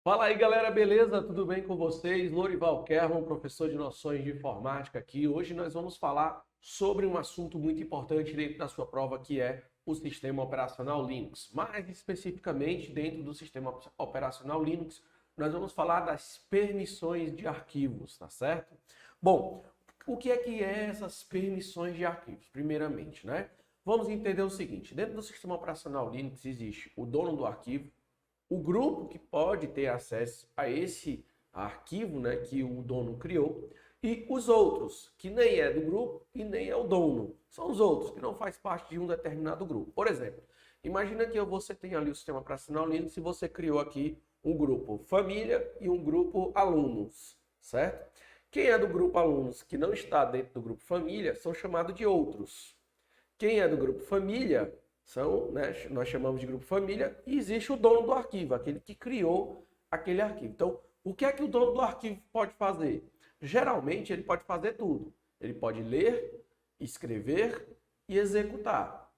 Fala aí, galera, beleza? Tudo bem com vocês? Lorival Kerman, professor de noções de informática aqui. Hoje nós vamos falar sobre um assunto muito importante dentro da sua prova, que é o sistema operacional Linux. Mais especificamente, dentro do sistema operacional Linux, nós vamos falar das permissões de arquivos, tá certo? Bom, o que é essas permissões de arquivos? Primeiramente, né? Vamos entender o seguinte: dentro do sistema operacional Linux existe o dono do arquivo, o grupo que pode ter acesso a esse arquivo, né, que o dono criou, e os outros, que nem é do grupo e nem é o dono. São os outros, que não faz parte de um determinado grupo. Por exemplo, imagina que você tem ali o sistema operacional Linux e você criou aqui um grupo família e um grupo alunos, certo? Quem é do grupo alunos que não está dentro do grupo família são chamados de outros. Quem é do grupo família são, né, nós chamamos de grupo família, e existe o dono do arquivo, aquele que criou aquele arquivo. Então, o que é que o dono do arquivo pode fazer? Geralmente, ele pode fazer tudo. Ele pode ler, escrever e executar.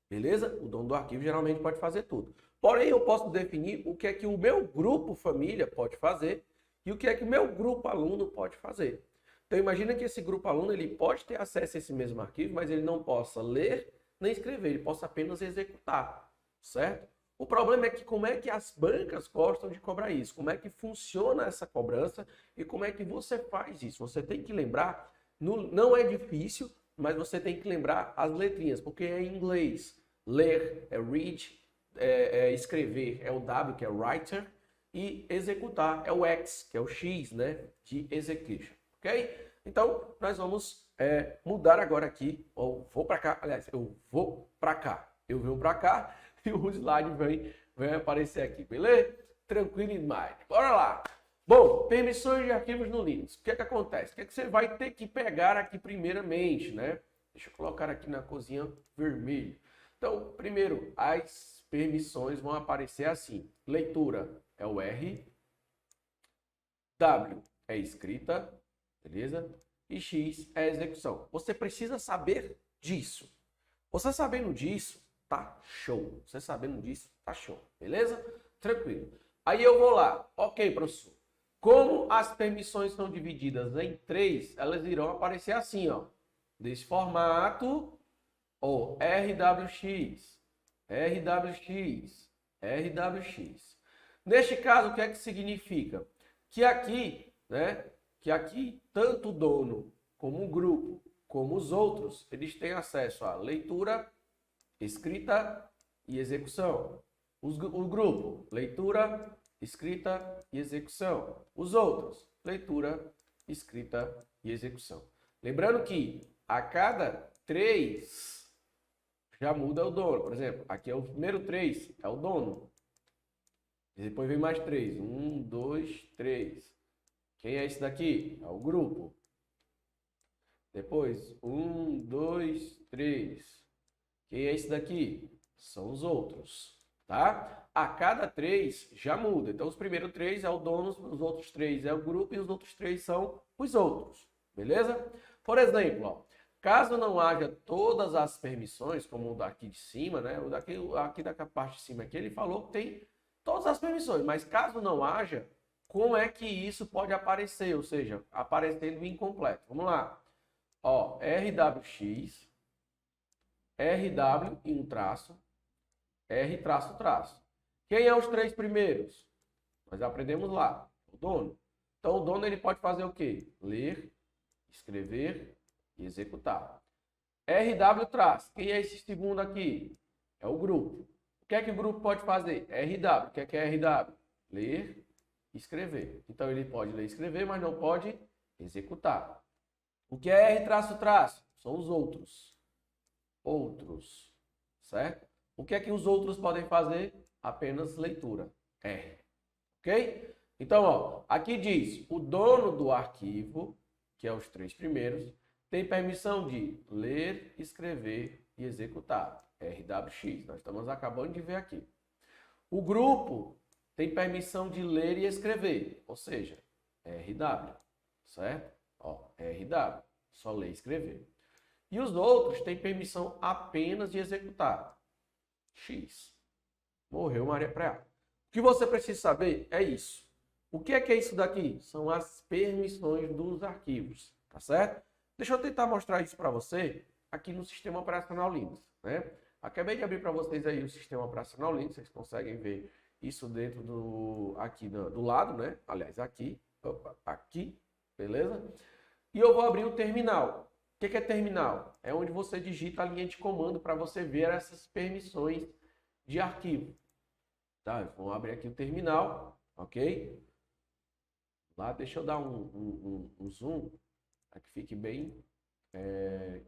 Beleza? O dono do arquivo geralmente pode fazer tudo. Porém, eu posso definir o que é que o meu grupo família pode fazer e o que é que o meu grupo aluno pode fazer. Então, imagina que esse grupo aluno ele pode ter acesso a esse mesmo arquivo, mas ele não possa ler nem escrever, ele possa apenas executar, certo? O problema é que como é que as bancas gostam de cobrar isso? Como é que funciona essa cobrança e como é que você faz isso? Você tem que lembrar, não é difícil, mas você tem que lembrar as letrinhas, porque é em inglês. Ler é read, escrever é o W, que é writer, e executar é o X, que é o X, né, de execution, ok? Então, nós vamos mudar agora aqui, ou vou para cá, aliás, eu vou para cá, eu venho para cá e o slide vem aparecer aqui, beleza? Tranquilo demais. Bora lá. Bom, permissões de arquivos no Linux. O que é que acontece? O que é que você vai ter que pegar aqui primeiramente, né? Deixa eu colocar aqui na cozinha vermelho. Então, primeiro, as permissões vão aparecer assim. Leitura é o R, W é escrita, beleza? E X é execução. Você precisa saber disso. Você sabendo disso, tá show. Você sabendo disso, tá show. Beleza? Tranquilo. Aí eu vou lá. Ok, professor. Como as permissões são divididas em três, elas irão aparecer assim, ó. Desse formato, ou RWX, RWX, RWX. Neste caso, o que é que significa? Que aqui, né? Que aqui tanto o dono como o grupo, como os outros, eles têm acesso à leitura, escrita e execução. O grupo, leitura, escrita e execução. Os outros, leitura, escrita e execução. Lembrando que a cada 3 já muda o dono. Por exemplo, aqui é o primeiro 3, é o dono. E depois vem mais 3. 1, 2, 3. Quem é esse daqui? É o grupo. Depois, 1, 2, 3. Quem é esse daqui? São os outros, tá? A cada 3 já muda. Então, os primeiros 3 é o dono, os outros 3 é o grupo e os outros 3 são os outros, beleza? Por exemplo, ó, caso não haja todas as permissões, como o daqui de cima, né? O daqui, aqui da parte de cima aqui, ele falou que tem todas as permissões, mas caso não haja, como é que isso pode aparecer? Ou seja, aparecendo incompleto. Vamos lá. Ó, RWX, RW e um traço, R traço traço. Quem é os 3 primeiros? Nós aprendemos lá, o dono. Então o dono ele pode fazer o quê? Ler, escrever e executar. RW traço. Quem é esse segundo aqui? É o grupo. O que é que o grupo pode fazer? RW. O que é RW? Ler, escrever. Então ele pode ler e escrever, mas não pode executar. O que é R traço traço? São os outros. Outros, certo? O que é que os outros podem fazer? Apenas leitura. R. Ok? Então, ó, aqui diz, o dono do arquivo, que é os 3 primeiros, tem permissão de ler, escrever e executar. RWX. Nós estamos acabando de ver aqui. O grupo tem permissão de ler e escrever, ou seja, RW, certo? Ó, RW, só ler e escrever. E os outros têm permissão apenas de executar. X. Morreu Maria Praia. O que você precisa saber é isso. O que é isso daqui? São as permissões dos arquivos, tá certo? Deixa eu tentar mostrar isso para você aqui no sistema operacional Linux, né? Acabei de abrir para vocês aí o sistema operacional Linux, vocês conseguem ver isso dentro do lado, né? Aliás, aqui, opa, aqui, beleza? E eu vou abrir o terminal. O que é terminal? É onde você digita a linha de comando para você ver essas permissões de arquivo. Tá? Vamos abrir aqui o terminal, ok? Lá, deixa eu dar um zoom para que fique bem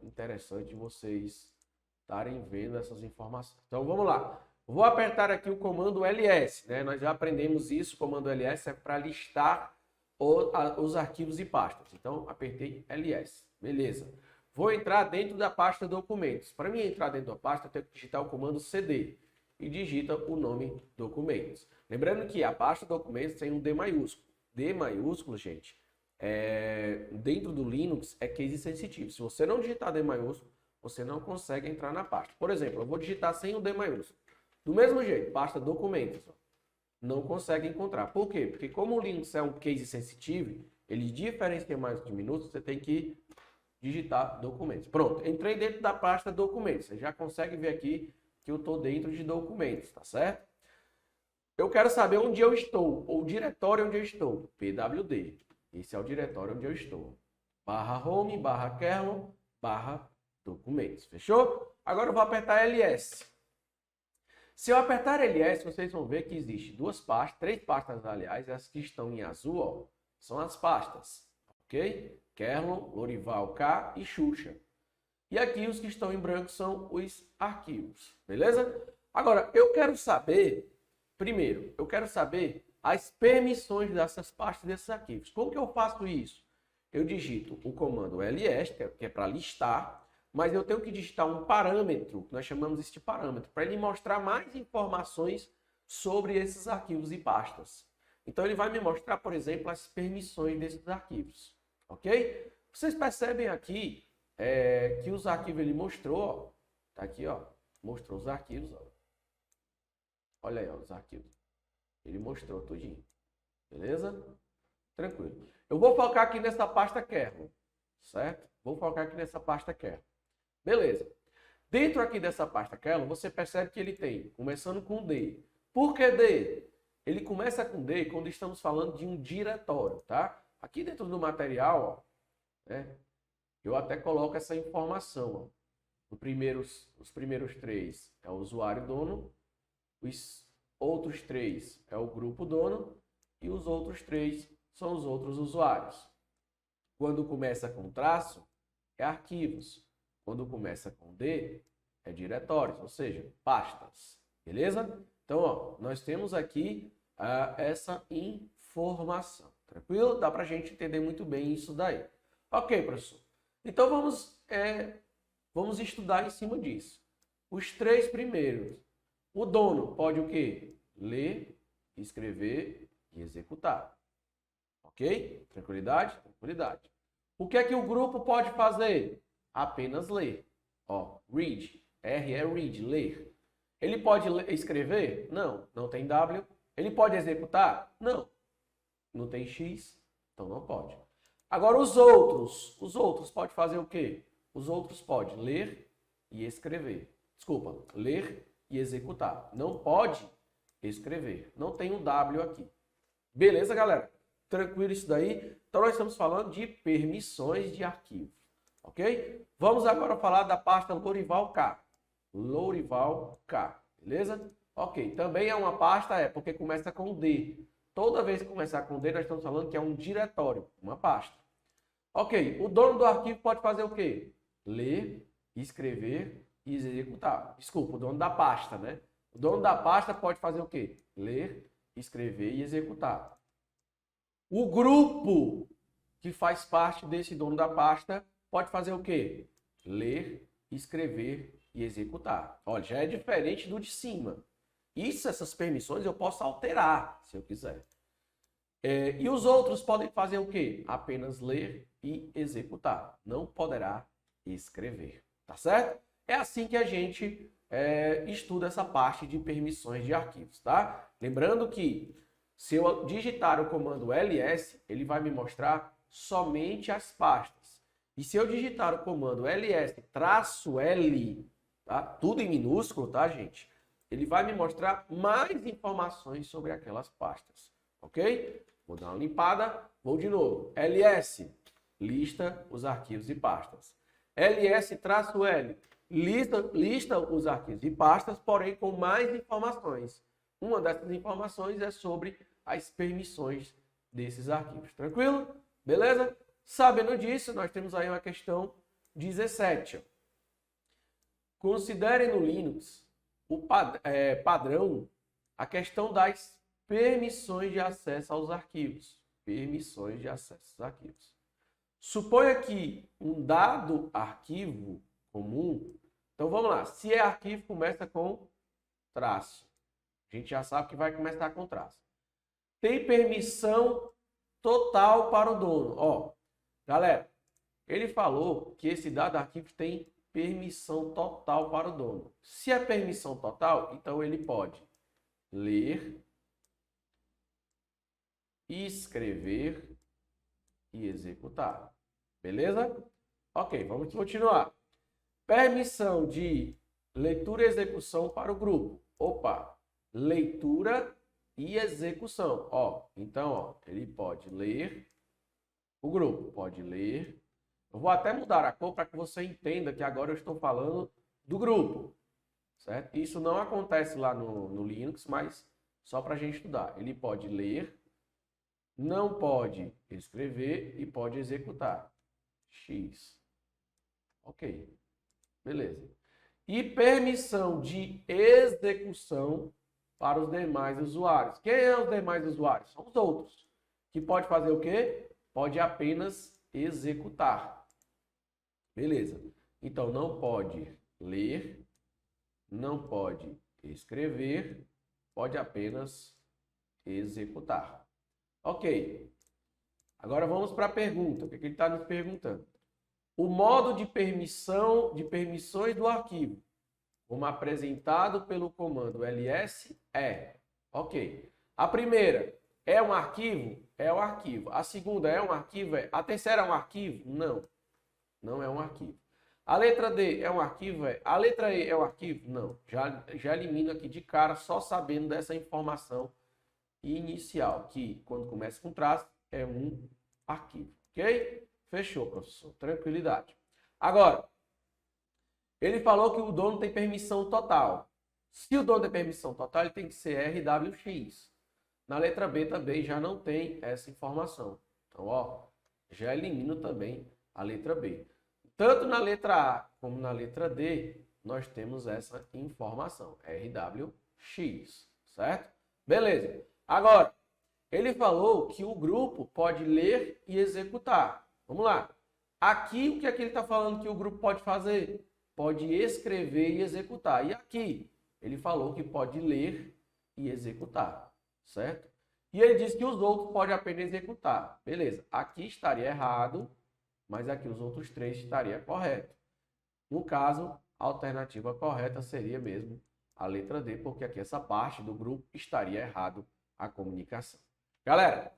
interessante vocês estarem vendo essas informações. Então vamos lá. Vou apertar aqui o comando ls, né? Nós já aprendemos isso, o comando ls é para listar os arquivos e pastas. Então apertei ls, beleza. Vou entrar dentro da pasta documentos. Para mim entrar dentro da pasta, eu tenho que digitar o comando cd e digita o nome documentos. Lembrando que a pasta documentos tem um D maiúsculo. D maiúsculo, gente, dentro do Linux é case sensitivo. Se você não digitar D maiúsculo, você não consegue entrar na pasta. Por exemplo, eu vou digitar sem o D maiúsculo. Do mesmo jeito, pasta documentos, não consegue encontrar. Por quê? Porque como o Linux é um case sensitivo, ele diferencia mais de minutos, você tem que digitar documentos. Pronto, entrei dentro da pasta documentos. Você já consegue ver aqui que eu estou dentro de documentos, tá certo? Eu quero saber onde eu estou, ou o diretório onde eu estou. pwd. Esse é o diretório onde eu estou. /home, /kernel, /documentos. Fechou? Agora eu vou apertar ls. Se eu apertar ls, vocês vão ver que existe duas pastas, três pastas, aliás, as que estão em azul, ó, são as pastas, ok? Kernel, Lorival K e Xuxa. E aqui os que estão em branco são os arquivos, beleza? Agora, eu quero saber, primeiro, as permissões dessas pastas desses arquivos. Como que eu faço isso? Eu digito o comando ls, que é para listar, mas eu tenho que digitar um parâmetro, nós chamamos este parâmetro, para ele mostrar mais informações sobre esses arquivos e pastas. Então ele vai me mostrar, por exemplo, as permissões desses arquivos, ok? Vocês percebem aqui que os arquivos ele mostrou, ó, tá aqui, ó, mostrou os arquivos, ó. Olha aí, ó, os arquivos. Ele mostrou tudinho, beleza? Tranquilo. Eu vou focar aqui nessa pasta kernel, certo? Vou focar aqui nessa pasta kernel. Beleza. Dentro aqui dessa pasta kernel, você percebe que ele tem, começando com D. Por que D? Ele começa com D quando estamos falando de um diretório, tá? Aqui dentro do material, ó, né, eu até coloco essa informação, ó. Os primeiros três é o usuário dono, os outros três é o grupo dono e os outros três são os outros usuários. Quando começa com traço, é arquivos. Quando começa com D, é diretórios, ou seja, pastas. Beleza? Então, ó, nós temos aqui essa informação. Tranquilo? Dá para a gente entender muito bem isso daí. Ok, professor. Então, vamos estudar em cima disso. Os três primeiros. O dono pode o quê? Ler, escrever e executar. Ok? Tranquilidade? Tranquilidade. O que é que o grupo pode fazer? Apenas ler. Ó, read. R é read, ler. Ele pode escrever? Não, não tem W. Ele pode executar? Não. Não tem X, então não pode. Agora os outros podem fazer o quê? Os outros podem ler e escrever. Desculpa, ler e executar. Não pode escrever. Não tem um W aqui. Beleza, galera? Tranquilo isso daí? Então nós estamos falando de permissões de arquivo. Ok? Vamos agora falar da pasta Lorival K. Lorival K. Beleza? Ok. Também é uma pasta, porque começa com D. Toda vez que começar com D, nós estamos falando que é um diretório, uma pasta. Ok. O dono do arquivo pode fazer o quê? Ler, escrever e executar. Desculpa, o dono da pasta, né? O dono da pasta pode fazer o quê? Ler, escrever e executar. O grupo que faz parte desse dono da pasta pode fazer o quê? Ler, escrever e executar. Olha, já é diferente do de cima. Essas permissões eu posso alterar, se eu quiser. E os outros podem fazer o quê? Apenas ler e executar. Não poderá escrever. Tá certo? É assim que a gente estuda essa parte de permissões de arquivos, tá? Lembrando que se eu digitar o comando ls, ele vai me mostrar somente as pastas. E se eu digitar o comando ls-l, tá? Tudo em minúsculo, tá, gente? Ele vai me mostrar mais informações sobre aquelas pastas, ok? Vou dar uma limpada, vou de novo. ls, lista os arquivos e pastas. ls-l, lista os arquivos e pastas, porém com mais informações. Uma dessas informações é sobre as permissões desses arquivos. Tranquilo? Beleza? Sabendo disso, nós temos aí uma questão 17. Considere no Linux o padrão a questão das permissões de acesso aos arquivos. Permissões de acesso aos arquivos. Suponha que um dado arquivo comum, então vamos lá, se é arquivo, começa com traço. A gente já sabe que vai começar com traço. Tem permissão total para o dono. Ó, galera, ele falou que esse dado arquivo tem permissão total para o dono. Se é permissão total, então ele pode ler, escrever e executar. Beleza? Ok, vamos continuar. Permissão de leitura e execução para o grupo. Opa, leitura e execução. Ó, então, ó, ele pode ler, o grupo pode ler. Eu vou até mudar a cor para que você entenda que agora eu estou falando do grupo, certo? Isso não acontece lá no Linux, mas só para a gente estudar. Ele pode ler, não pode escrever e pode executar. X. Ok. Beleza. E permissão de execução para os demais usuários. Quem é os demais usuários? São os outros. Que pode fazer o quê? Pode apenas executar. Beleza. Então, não pode ler, não pode escrever, pode apenas executar. Ok. Agora vamos para a pergunta. O que ele está nos perguntando? O modo de permissões do arquivo, como apresentado pelo comando ls, é. Ok. A primeira, é um arquivo? É um arquivo. A segunda, é um arquivo? É. A terceira, é um arquivo? Não. Não é um arquivo. A letra D é um arquivo? É. A letra E é um arquivo? Não. Já elimino aqui de cara, só sabendo dessa informação inicial, que quando começa com traço, é um arquivo. Ok? Fechou, professor. Tranquilidade. Agora, ele falou que o dono tem permissão total. Se o dono tem permissão total, ele tem que ser RWX. Na letra B também já não tem essa informação. Então, ó, já elimino também a letra B. Tanto na letra A como na letra D, nós temos essa informação. RWX, certo? Beleza. Agora, ele falou que o grupo pode ler e executar. Vamos lá. Aqui, o que é que ele está falando que o grupo pode fazer? Pode escrever e executar. E aqui, ele falou que pode ler e executar, certo? E ele disse que os outros podem apenas executar. Beleza. Aqui estaria errado, mas aqui os outros três estaria correto. No caso, a alternativa correta seria mesmo a letra D, porque aqui essa parte do grupo estaria errado a comunicação. Galera,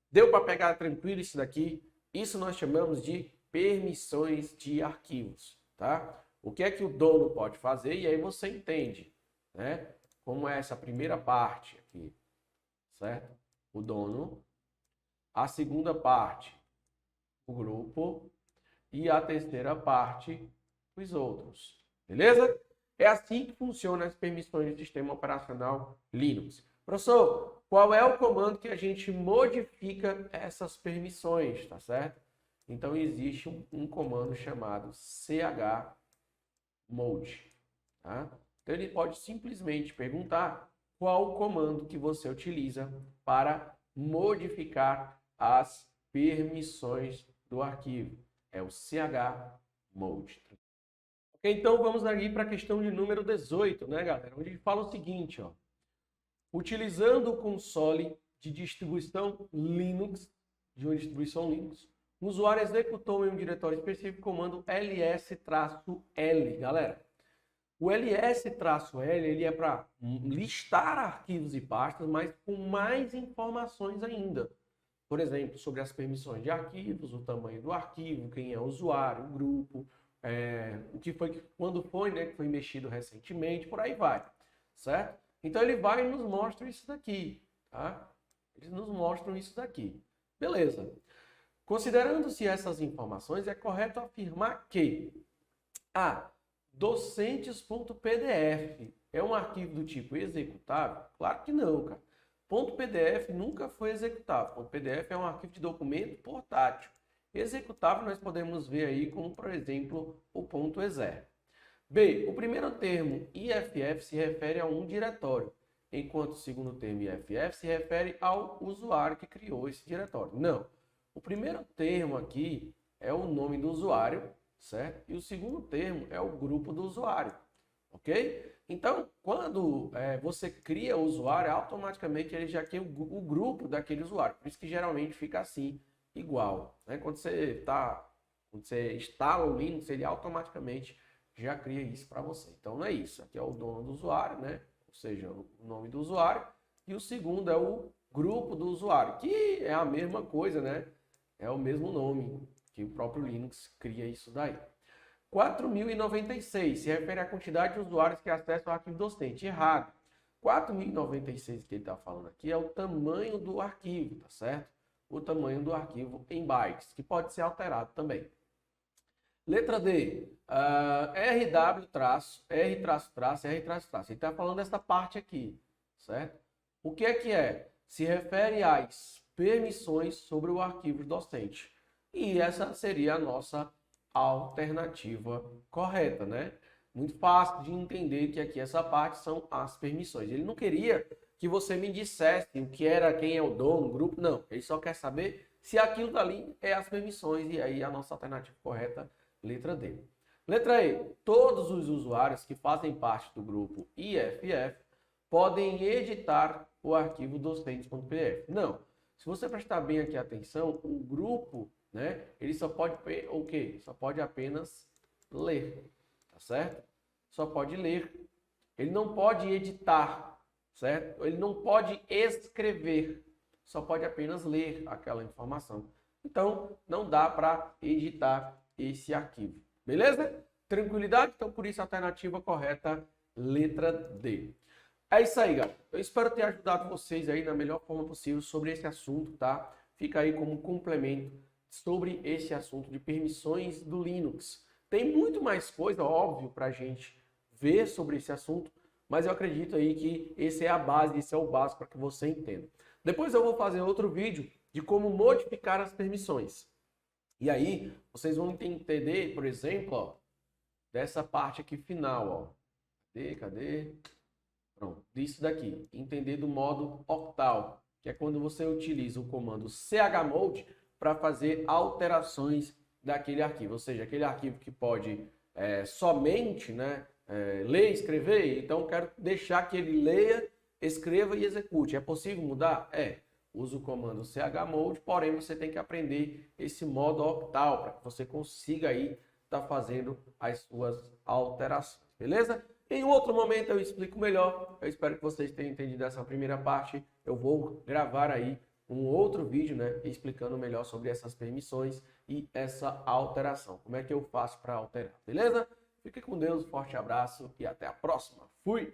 deu para pegar tranquilo isso daqui? Isso nós chamamos de permissões de arquivos, tá? O que é que o dono pode fazer? E aí você entende, né? Como é essa primeira parte aqui, certo? O dono. A segunda parte, o grupo. E a terceira parte, os outros. Beleza? É assim que funcionam as permissões do sistema operacional Linux. Professor, qual é o comando que a gente modifica essas permissões, tá certo? Então, existe um comando chamado chmod, tá? Então, ele pode simplesmente perguntar qual o comando que você utiliza para modificar as permissões do arquivo. É o chmod. Ok, então, vamos aqui para a questão de número 18, né, galera? Onde ele fala o seguinte, ó. Utilizando o console de distribuição Linux, o usuário executou em um diretório específico o comando ls-l. Galera, O ls-l ele é para listar arquivos e pastas, mas com mais informações ainda. Por exemplo, sobre as permissões de arquivos, o tamanho do arquivo, quem é o usuário, o grupo, o que foi, quando foi, né, que foi mexido recentemente, por aí vai, certo? Então ele vai e nos mostra isso daqui, tá? Eles nos mostram isso daqui. Beleza. Considerando-se essas informações, é correto afirmar que docentes.pdf é um arquivo do tipo executável? Claro que não, cara. .pdf nunca foi executável. .pdf é um arquivo de documento portátil. Executável nós podemos ver aí como, por exemplo, o .exe. B. O primeiro termo IFF se refere a um diretório, enquanto o segundo termo IFF se refere ao usuário que criou esse diretório. Não. O primeiro termo aqui é o nome do usuário, certo? E o segundo termo é o grupo do usuário, ok? Então, quando você cria o usuário, automaticamente ele já cria o grupo daquele usuário. Por isso que geralmente fica assim, igual, né? Quando você instala o Linux, ele automaticamente já cria isso para você. Então, não é isso. Aqui é o dono do usuário, né? Ou seja, o nome do usuário. E o segundo é o grupo do usuário, que é a mesma coisa, né? É o mesmo nome que o próprio Linux cria isso daí. 4.096 se refere à quantidade de usuários que acessam o arquivo docente. Errado. 4.096 que ele está falando aqui é o tamanho do arquivo, tá certo? O tamanho do arquivo em bytes, que pode ser alterado também. Letra D. R-R-R. Ele está falando dessa parte aqui, certo? O que é? Se refere às permissões sobre o arquivo docente. E essa seria a nossa alternativa correta, né? Muito fácil de entender que aqui essa parte são as permissões. Ele não queria que você me dissesse o que era, quem é o dono, o grupo, não. Ele só quer saber se aquilo dali é as permissões, e aí a nossa alternativa correta, letra D. Letra E. Todos os usuários que fazem parte do grupo IFF podem editar o arquivo docentes.pdf. Não. Se você prestar bem aqui atenção, o grupo, né, ele só pode o quê? Só pode apenas ler, tá certo? Só pode ler. Ele não pode editar, certo? Ele não pode escrever, só pode apenas ler aquela informação. Então, não dá para editar esse arquivo. Beleza? Tranquilidade? Então, por isso, a alternativa correta, letra D. É isso aí, galera. Eu espero ter ajudado vocês aí da melhor forma possível sobre esse assunto, tá? Fica aí como complemento sobre esse assunto de permissões do Linux. Tem muito mais coisa, óbvio, para a gente ver sobre esse assunto, mas eu acredito aí que esse é a base, esse é o básico para que você entenda. Depois eu vou fazer outro vídeo de como modificar as permissões. E aí, vocês vão entender, por exemplo, ó, dessa parte aqui final, ó. Cadê? Pronto, disso daqui. Entender do modo octal, que é quando você utiliza o comando chmod para fazer alterações daquele arquivo. Ou seja, aquele arquivo que pode somente, né, ler e escrever. Então, quero deixar que ele leia, escreva e execute. É possível mudar? É. Usa o comando chmod, porém você tem que aprender esse modo octal para que você consiga aí estar fazendo as suas alterações. Beleza? Em outro momento eu explico melhor. Eu espero que vocês tenham entendido essa primeira parte. Eu vou gravar aí um outro vídeo, né, explicando melhor sobre essas permissões e essa alteração. Como é que eu faço para alterar, beleza? Fique com Deus, forte abraço e até a próxima. Fui!